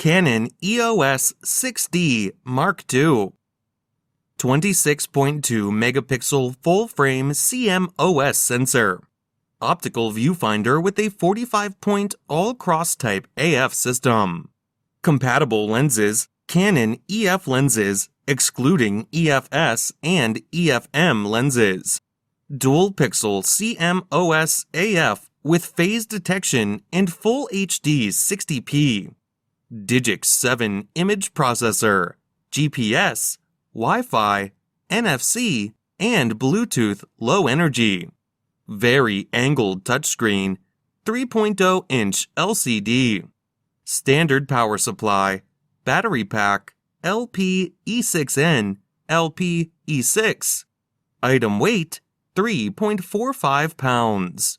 Canon EOS 6D Mark II. 26.2 megapixel full-frame CMOS sensor. Optical viewfinder with a 45-point all-cross type AF system. Compatible lenses: Canon EF lenses, excluding EFS and EFM lenses. Dual-pixel CMOS AF with phase detection and Full HD 60p. Digix 7 image processor, GPS, Wi-Fi, NFC, and Bluetooth Low Energy. Very angled touchscreen, 3.0-inch LCD. Standard power supply, battery pack, LP-E6N, LP-E6. Item weight, 3.45 pounds.